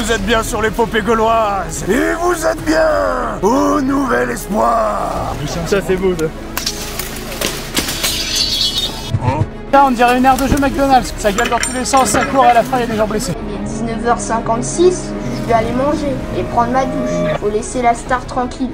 Vous êtes bien sur l'épopée gauloise. Et vous êtes bien au Nouvel Espoir. Ça c'est beau ça. Là on dirait une aire de jeu McDonald's, ça gueule dans tous les sens, ça court, à la fin il y a des gens blessés. Il est 19h56, je vais aller manger et prendre ma douche. Faut laisser la star tranquille.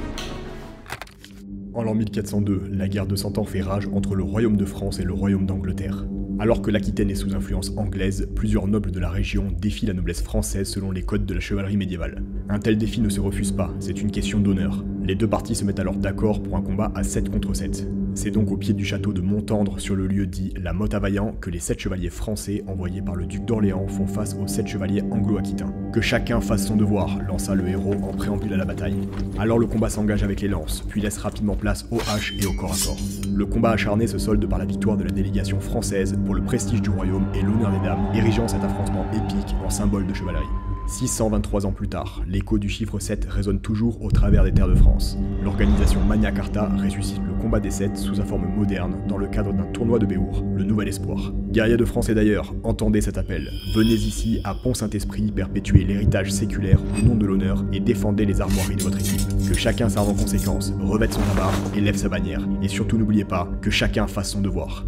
En l'an 1402, la guerre de 100 ans fait rage entre le royaume de France et le royaume d'Angleterre. Alors que l'Aquitaine est sous influence anglaise, plusieurs nobles de la région défient la noblesse française selon les codes de la chevalerie médiévale. Un tel défi ne se refuse pas, c'est une question d'honneur. Les deux parties se mettent alors d'accord pour un combat à 7 contre 7. C'est donc au pied du château de Montendre, sur le lieu dit la Motte à Vaillant, que les 7 chevaliers français envoyés par le duc d'Orléans font face aux 7 chevaliers anglo-aquitains. Que chacun fasse son devoir, lança le héros en préambule à la bataille. Alors le combat s'engage avec les lances, puis laisse rapidement place aux haches et au corps à corps. Le combat acharné se solde par la victoire de la délégation française pour le prestige du royaume et l'honneur des dames, érigeant cet affrontement épique en symbole de chevalerie. 623 ans plus tard, l'écho du chiffre 7 résonne toujours au travers des terres de France. L'organisation Magna Carta ressuscite le combat des 7 sous sa forme moderne dans le cadre d'un tournoi de Béour, le Nouvel Espoir. Guerriers de France et d'ailleurs, entendez cet appel. Venez ici à Pont-Saint-Esprit perpétuer l'héritage séculaire au nom de l'honneur et défendez les armoiries de votre équipe. Que chacun serve en conséquence, revête son tabard et lève sa bannière. Et surtout n'oubliez pas que chacun fasse son devoir.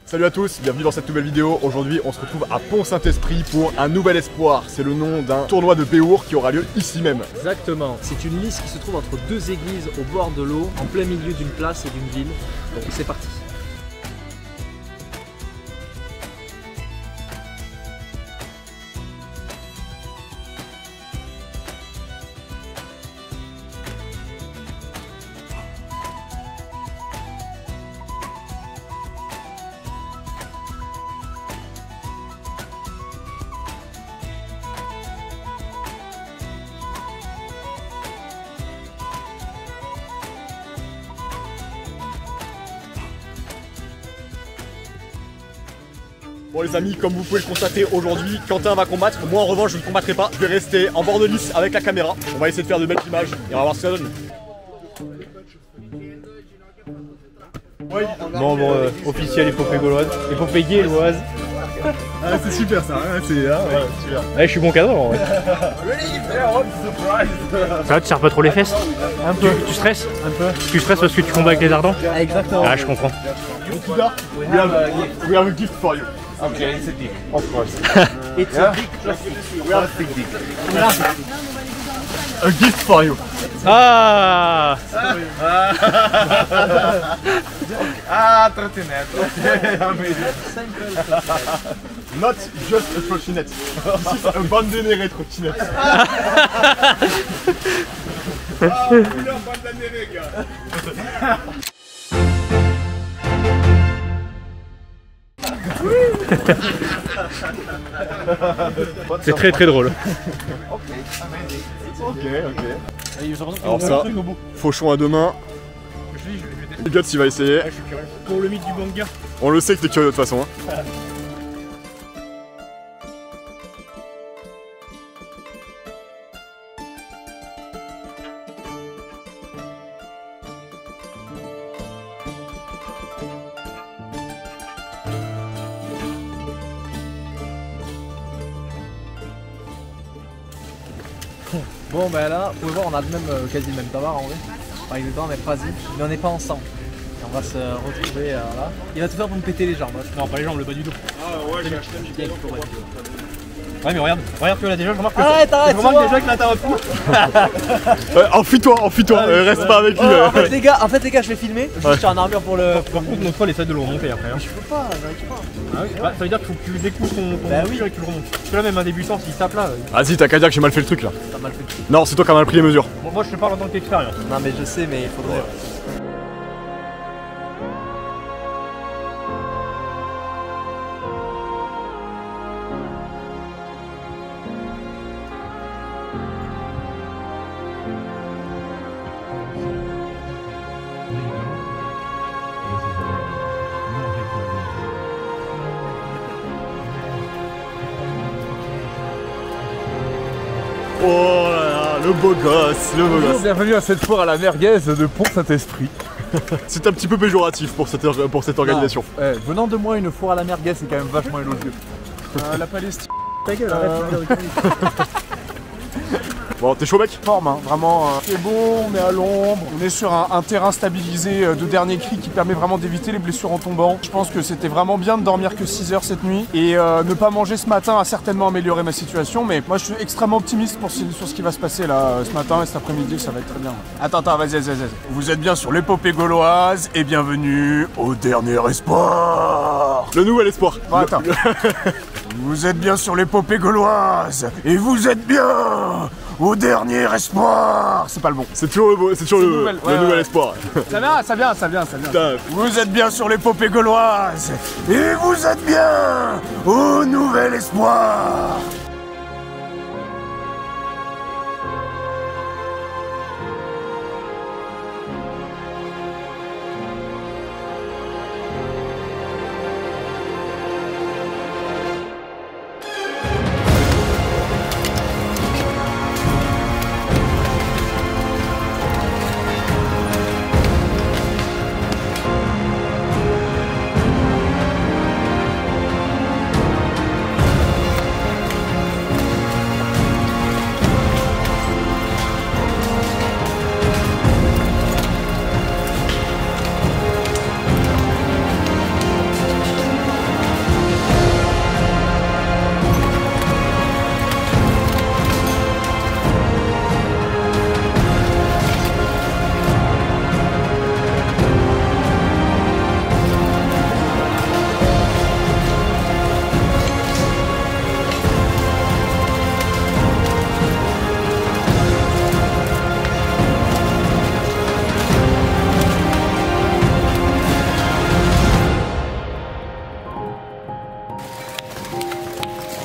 Salut à tous, bienvenue dans cette nouvelle vidéo. Aujourd'hui on se retrouve à Pont-Saint-Esprit pour un Nouvel Espoir. C'est le nom d'un tournoi de Béour qui aura lieu ici même. Exactement, c'est une liste qui se trouve entre deux églises au bord de l'eau, en plein milieu d'une place et d'une ville. Donc c'est parti. Bon les amis, comme vous pouvez le constater aujourd'hui, Quentin va combattre. Moi en revanche je ne combattrai pas. Je vais rester en bord de liste avec la caméra. On va essayer de faire de belles images et on va voir ce que ça donne. Membre officiel épopée gauloise, épopée gauloise. Ah c'est super ça, hein, c'est super. Ouais, je suis bon cadre en vrai. Ça va, tu serres pas trop les fesses? Un peu. Tu stresses? Un peu. Tu stresses parce que tu combats avec les ardents? Exactement. Ah je comprends. We have a gift for you. Okay, it's a dick. Of course. It's a big plastic. We have a big dick. A gift for you. Ah Ah, trottinette. Not just a trottinette. This is a bandénéré trottinette. Ah, couleur bandénéré, gars. c'est très très drôle. Ok. Alors ça, fauchon à deux mains. Le Guts il va essayer. Pour le mythe du banger. On le sait que t'es curieux de toute façon. Hein. Bon ben là, vous pouvez voir, on a le même, quasi le même tabac en vrai. Pas exactement, mais quasi. Mais on n'est pas ensemble. Et on va se retrouver là. Il va tout faire pour me péter les jambes. Non, pas les jambes, le bas du dos. Ah ouais, j'ai acheté un micro. Ouais, mais regarde que là déjà, je remarque que. Arrête, je remarque déjà que là t'as un fou. Enfuis-toi, reste pas avec lui. En fait les gars, je vais filmer. Je suis en armure pour le. Par contre, notre fois, les salles de l'eau remonter après. Hein. Je peux pas, j'arrive pas. Ah oui, bah, ça veut dire qu'il faut que tu découches ton Bah oui. et que tu le remontes. Parce que là, même un débutant, s'il tape là. Vas-y, t'as qu'à dire que j'ai mal fait le truc là. T'as mal fait le truc. Non, c'est toi qui as mal pris les mesures. Bon, moi, je te parle en tant qu'expérience. Non mais je sais, mais il faudrait. Oh là là, le beau gosse, le beau Bonjour, gosse. bienvenue à cette foire à la merguez de Pont-Saint-Esprit. C'est un petit peu péjoratif pour cette organisation. Venant de moi, une foire à la merguez, c'est quand même vachement élogieux. La Palestine. Ta gueule, arrête. Bon, t'es chaud mec? Forme, hein, vraiment. C'est bon, on est à l'ombre. On est sur un terrain stabilisé de dernier cri qui permet vraiment d'éviter les blessures en tombant. Je pense que c'était vraiment bien de dormir que 6 heures cette nuit. Et ne pas manger ce matin a certainement amélioré ma situation. Mais moi, je suis extrêmement optimiste sur ce qui va se passer là ce matin et cet après-midi. Ça va être très bien. Attends, vas-y. Vous êtes bien sur l'épopée gauloise et bienvenue au dernier espoir. Le nouvel espoir. Bon, attends. Vous êtes bien sur l'épopée gauloise et vous êtes bien au dernier espoir. C'est pas le bon. C'est toujours le nouvel espoir. Ça vient. Putain. Vous êtes bien sur l'épopée gauloise et vous êtes bien au nouvel espoir.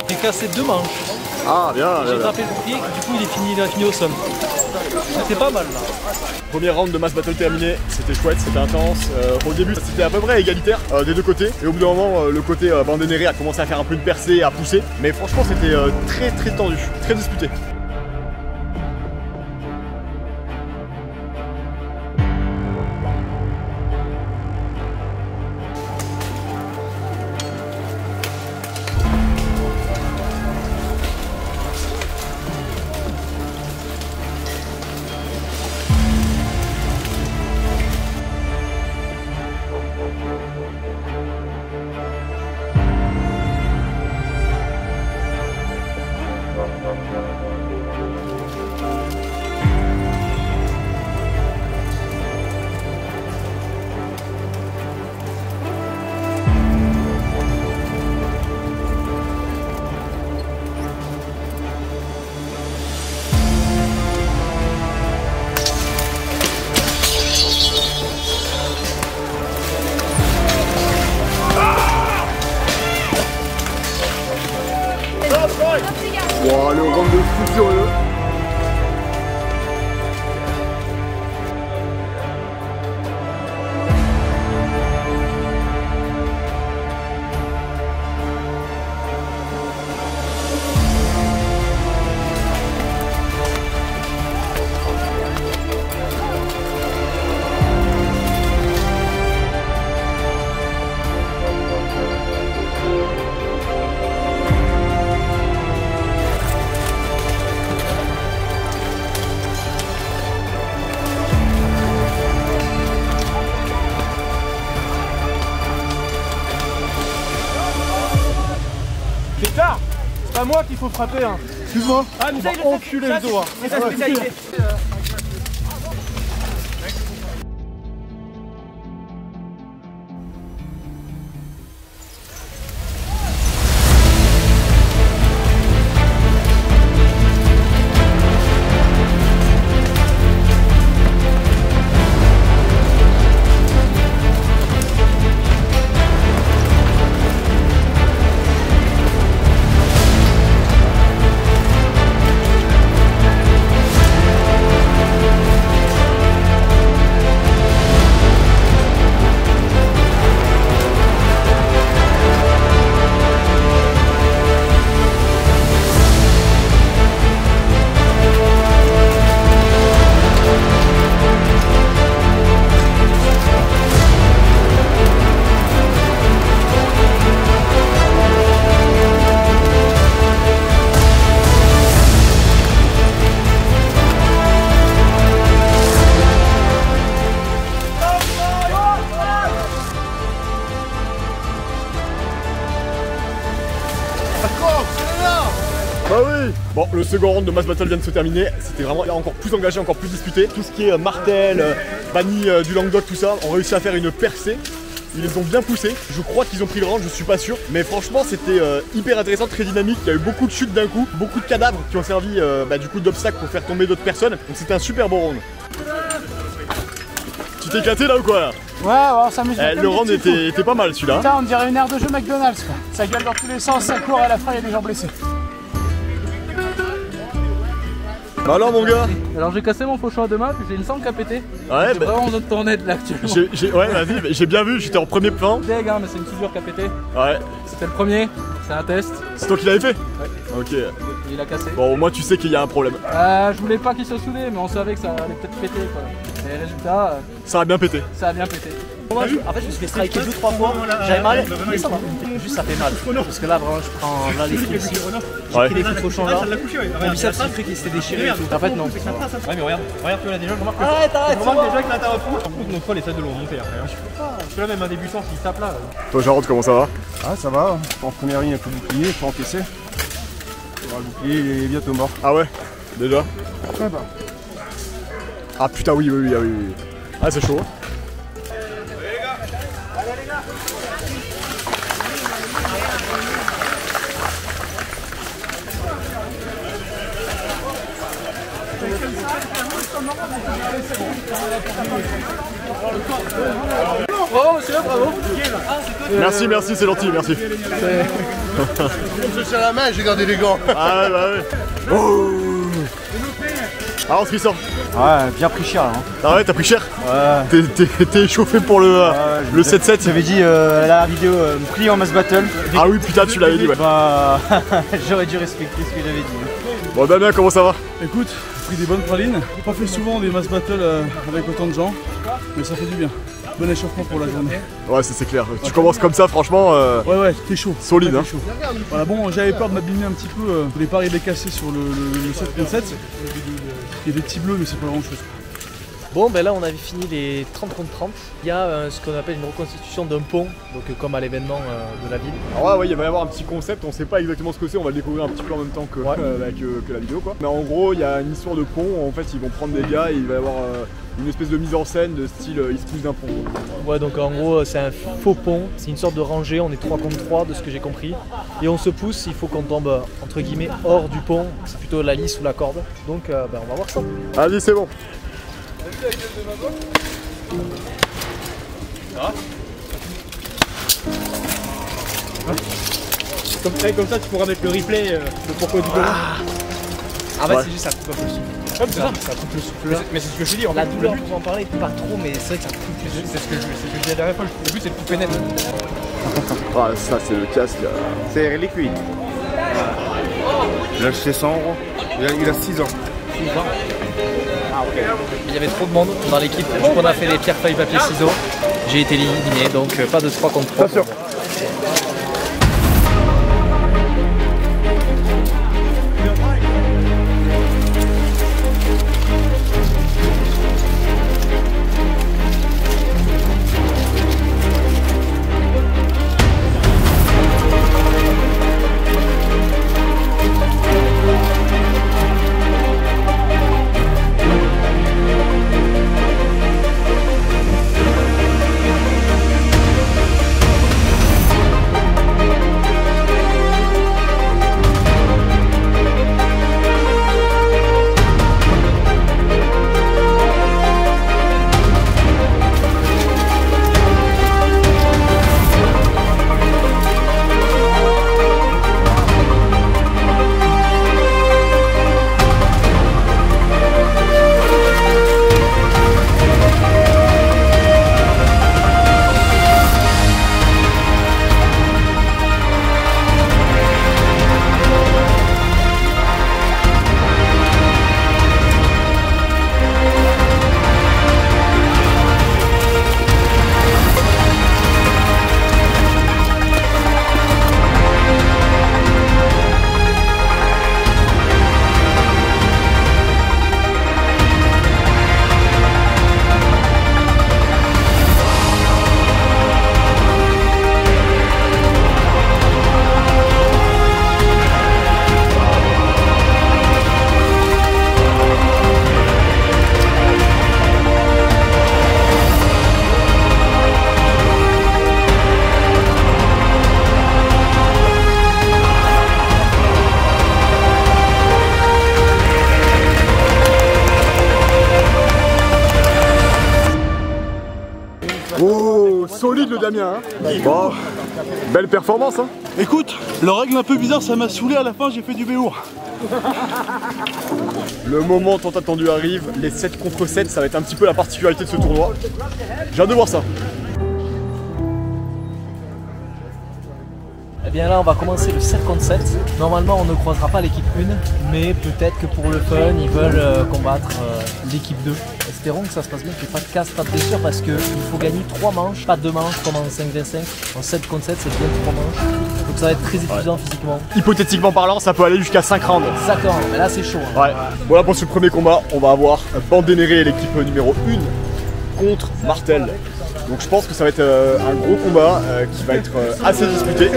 J'ai cassé 2 manches. Ah bien. J'ai tapé le pied, du coup il a fini au sol. C'était pas mal là. Premier round de mass battle terminé, c'était chouette, c'était intense. Au début c'était à peu près égalitaire des deux côtés. Et au bout d'un moment le côté Bandenere a commencé à faire un peu une percée, à pousser. Mais franchement c'était très tendu, très disputé. Wow, le round de fou furieux. Pétard, c'est pas moi qu'il faut frapper, hein. Excuse-moi. Ah, mais ça, il va enculer le dos. C'est sa spécialité. Bah oui. Bon, le second round de Mass Battle vient de se terminer. C'était vraiment encore plus engagé, encore plus disputé. Tout ce qui est martel, banni du Languedoc, tout ça, ont réussi à faire une percée. Ils les ont bien poussés. Je crois qu'ils ont pris le round, je suis pas sûr. Mais franchement, c'était hyper intéressant, très dynamique. Il y a eu beaucoup de chutes d'un coup, beaucoup de cadavres qui ont servi du coup d'obstacle pour faire tomber d'autres personnes. Donc c'était un super beau round. Tu t'es éclaté là ou quoi? Ouais, on s'amuse. Le round était pas mal celui-là. Putain, on dirait une aire de jeu McDonald's quoi. Ça gueule dans tous les sens, ça court, à la fin il y a des gens blessés. Bah alors mon gars? Alors j'ai cassé mon fauchon à deux mains, puis j'ai une sangle qui a pété. Ouais, j'ai vraiment besoin de ton aide là actuellement. Ouais, vas-y, j'ai bien vu, j'étais en premier plan. Deg, hein, mais c'est une soudure qui a pété. Ouais. C'était le premier, c'est un test. C'est toi qui l'avais fait? Ouais. Ok. Il a cassé. Bon, au moins tu sais qu'il y a un problème. Je voulais pas qu'il se soudait, mais on savait que ça allait peut-être péter quoi. Et résultat, ça a bien pété. Ça a bien pété. En fait, je me suis fait striker 2-3 fois, j'avais mal, mais ça va. Juste ça fait mal. Parce que là, vraiment, je prends là les fils ici. J'ai pris les fils au champ là. Mon biceps, c'est qu'il s'était déchiré. En fait, non. Ouais, mais regarde que là déjà, je remarque que. Arrête, je remarque déjà que là, t'as un fou. Notre fois, les salles de l'ont monté après. Parce que là, même un débutant, s'il tape là. Toi, Jarod, comment ça va? Ah, ça va. En première ligne, avec le bouclier, faut encaisser. Le bouclier, il est bientôt mort. Ah ouais? Déjà? Ouais, bah. Ah putain, oui. Ah, c'est chaud. Bravo monsieur, bravo. Merci, c'est gentil, merci. Je serre la main, j'ai gardé les gants. Ah ouais, bah ouais. Oh. Alors, on se sent. Ouais, bien pris cher là. Hein. Ah ouais, t'as pris cher? Ouais. T'es échauffé pour le 7-7. J'avais dit la vidéo prix en Mass Battle. Ah oui, putain, tu l'avais dit, ouais. Bah, j'aurais dû respecter ce que j'avais dit. Bon, Damien, comment ça va? Écoute, j'ai pris des bonnes pralines. J'ai pas fait souvent des Mass Battle avec autant de gens, mais ça fait du bien. Bon échauffement pour la journée. Ouais, c'est clair. Tu commences comme ça, franchement. Ouais, t'es chaud. Solide, hein. Chaud. Voilà, bon, j'avais peur de m'abîmer un petit peu. Je voulais pas arriver cassé sur le 7.7. Il y a des petits bleus, mais c'est pas grand chose. Bon, ben là, on avait fini les 30 contre 30. Il y a ce qu'on appelle une reconstitution d'un pont, donc comme à l'événement de la ville. Alors ouais, il va y avoir un petit concept. On sait pas exactement ce que c'est. On va le découvrir un petit peu en même temps que la vidéo, quoi. Mais en gros, il y a une histoire de pont. En fait, ils vont prendre des gars et il va y avoir une espèce de mise en scène de style ils se poussent d'un pont. Ouais, donc en gros, c'est un faux pont. C'est une sorte de rangée. On est 3 contre 3 de ce que j'ai compris. Et on se pousse. Il faut qu'on tombe entre guillemets hors du pont. C'est plutôt la lisse ou la corde. Donc, on va voir ça. Vas-y, c'est bon. Ah. Comme ça, tu pourras mettre le replay de pourquoi du comment. Ah bah c'est juste ça coupe un peu le souffle. Comme ça coupe le souffle. Mais c'est ce que je dis en fait. La douleur pour en parler pas trop, mais c'est vrai que ça coupe le souffle. C'est ce que je dis la dernière fois. Le but c'est de couper net. Ah ça c'est le casque. C'est Air Liquide. J'ai acheté 100 €. Il a 6 ans. 6 ans. Ah, okay. Il y avait trop de monde dans l'équipe, du coup on a fait les pierres, feuilles, papier, ciseaux. J'ai été éliminé, donc pas de 3 contre 3. Attention. solide le Damien. Hein. Bon, belle performance. Hein. Écoute, le règle un peu bizarre, ça m'a saoulé à la fin, j'ai fait du béour. Le moment tant attendu arrive, les 7 contre 7, ça va être un petit peu la particularité de ce tournoi. J'ai hâte de voir ça. Eh bien là on va commencer le 7 contre 7. Normalement on ne croisera pas l'équipe 1, mais peut-être que pour le fun ils veulent combattre l'équipe 2. Espérons que ça se passe bien, qu'il n'y ait pas de casse, pas de blessure, parce qu'il faut gagner 3 manches, pas 2 manches comme en 5v5. En 7 contre 7 c'est bien 3 manches. Donc ça va être très épuisant physiquement. Hypothétiquement parlant, ça peut aller jusqu'à 5 rounds. Exactement, mais là c'est chaud. Hein. Ouais. Voilà pour ce premier combat, on va avoir Bandénéré, l'équipe numéro 1 contre Martel. Donc je pense que ça va être un gros combat qui va être assez disputé.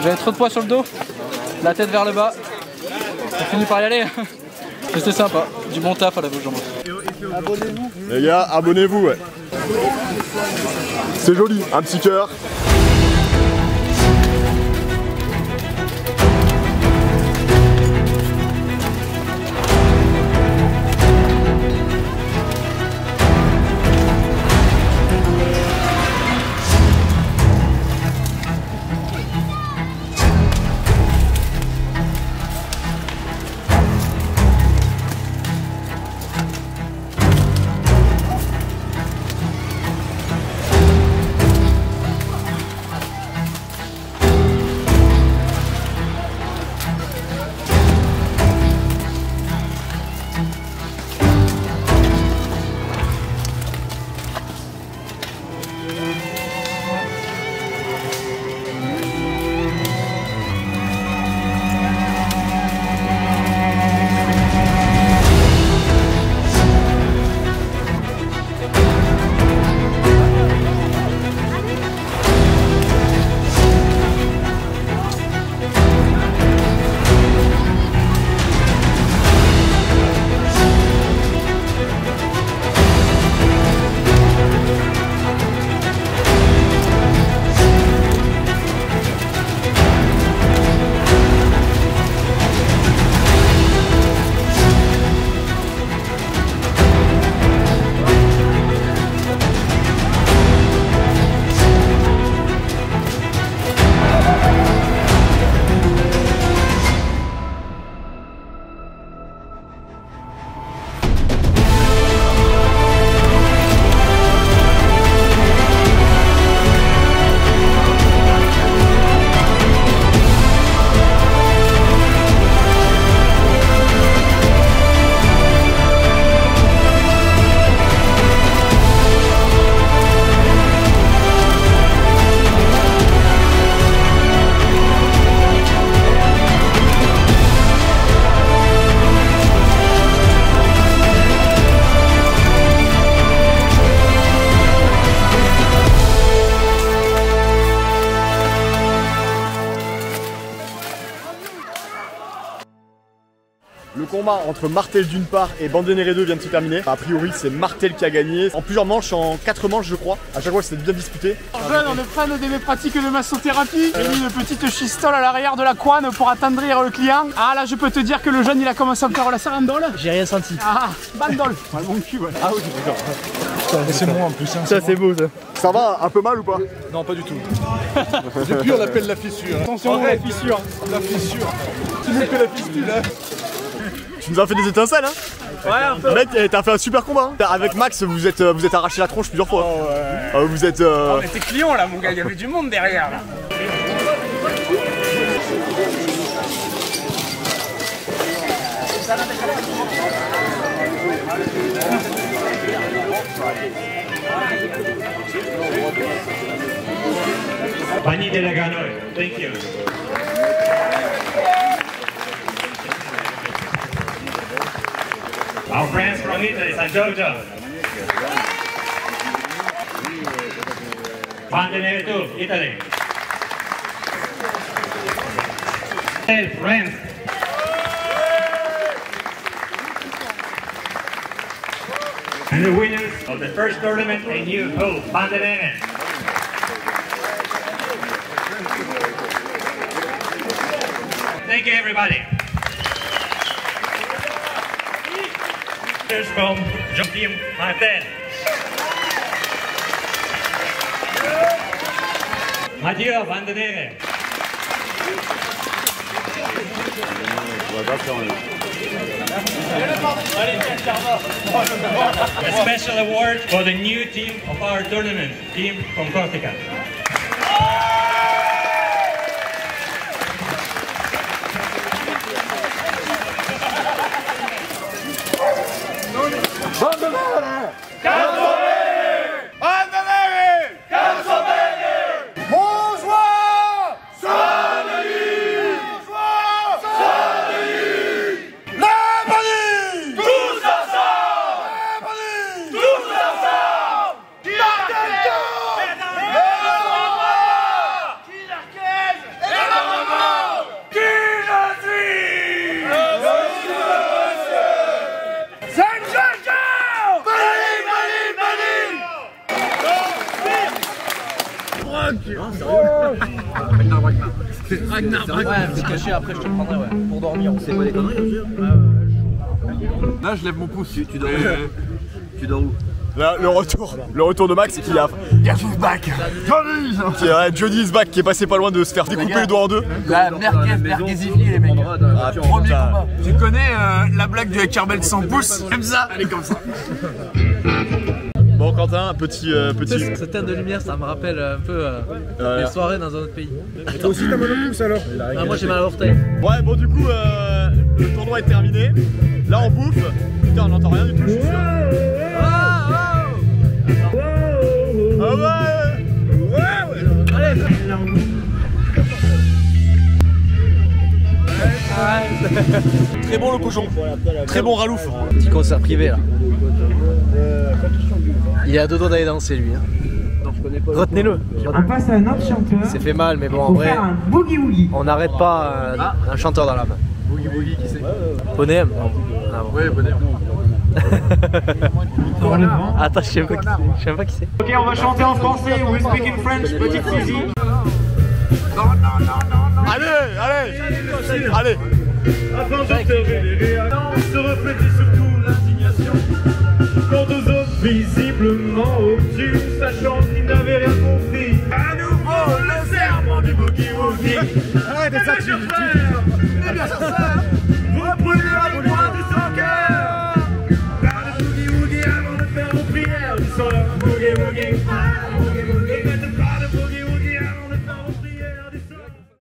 J'avais trop de poids sur le dos, la tête vers le bas. J'ai fini par y aller. C'était sympa, du bon taf à la gauche. Abonnez-vous. Les gars, abonnez-vous, ouais. C'est joli, un petit cœur. Le combat entre Martel d'une part et Bandénéré 2 vient de se terminer. A priori c'est Martel qui a gagné en plusieurs manches, en 4 manches je crois. À chaque fois c'était bien disputé. Jeune, on est fan de mes pratiques de massothérapie. J'ai mis une petite schistole à l'arrière de la couenne pour attendrir le client. Ah là je peux te dire que le jeune il a commencé à me faire la sarandole. J'ai rien senti. Ah, bandole. Mon cul, ouais. Ah oui, d'accord. C'est moi en plus. Hein, ça c'est beau ça. Ça va un peu mal ou pas? Non, pas du tout. Depuis on l'appelle la fissure. Attention, la fissure. La fissure. Tu nous fais la fistule là. Tu nous as fait des étincelles hein? Ouais, un peu. Mec, t'as fait un super combat hein. Avec Max, vous êtes arraché la tronche plusieurs fois. Oh, ouais. Vous êtes... Oh, mais t'es client là mon gars, il y avait du monde derrière là. Pani de la Ganoy, thank you. Our friends from Italy, San Giorgio. Pandeneretu, Italy. Hey, friends. And the winners of the first tournament in New Hope, Pandenere. Thank you, everybody. Here's from Jean-Pierre Martin. Mathieu Vandenere. A special award for the new team of our tournament, team from Corsica. Ouais, c'est caché, après je te prendrai ouais, pour dormir. C'est pas des conneries, là je lève mon pouce. Tu dors où? Tu dors où? Là, le retour de Max, qui a Johnny's back. Johnny is back, qui est passé pas loin de se faire découper le doigt en deux. La merguezifli les mecs. Premier combat. Tu connais la blague du Kerbel sans pouce? Comme ça. Elle est comme ça. Bon Quentin, petit... Ce teint de lumière, ça me rappelle un peu les soirées dans un autre pays. Et toi aussi t'as mal au pouce alors? Ah, moi j'ai mal à l'orteil. Ouais bon du coup, le tournoi est terminé. Là on bouffe. Putain on n'entend rien du tout, je suis sûr. Ah ouais. Allez. Très bon le cochon. Très bon Ralouf. Petit concert privé là. Il est à deux doigts d'aller danser lui. Hein. Retenez-le. On passe à un autre chanteur. C'est fait mal mais bon en vrai. Un boogie woogie. On n'arrête pas un chanteur dans la main. Boogie Boogie qui c'est? Bonnet. Ouais Bonnet. Attends, je sais même pas qui c'est. Ok, on va chanter en français, we speak in French, petite Suzy. Allez. Afin de te vénérer, se reflétait surtout l'indignation. Quant aux autres, visiblement obtus, sachant qu'ils n'avaient rien compris. À nouveau, le serment du boogie woogie. Arrête de ça, tu...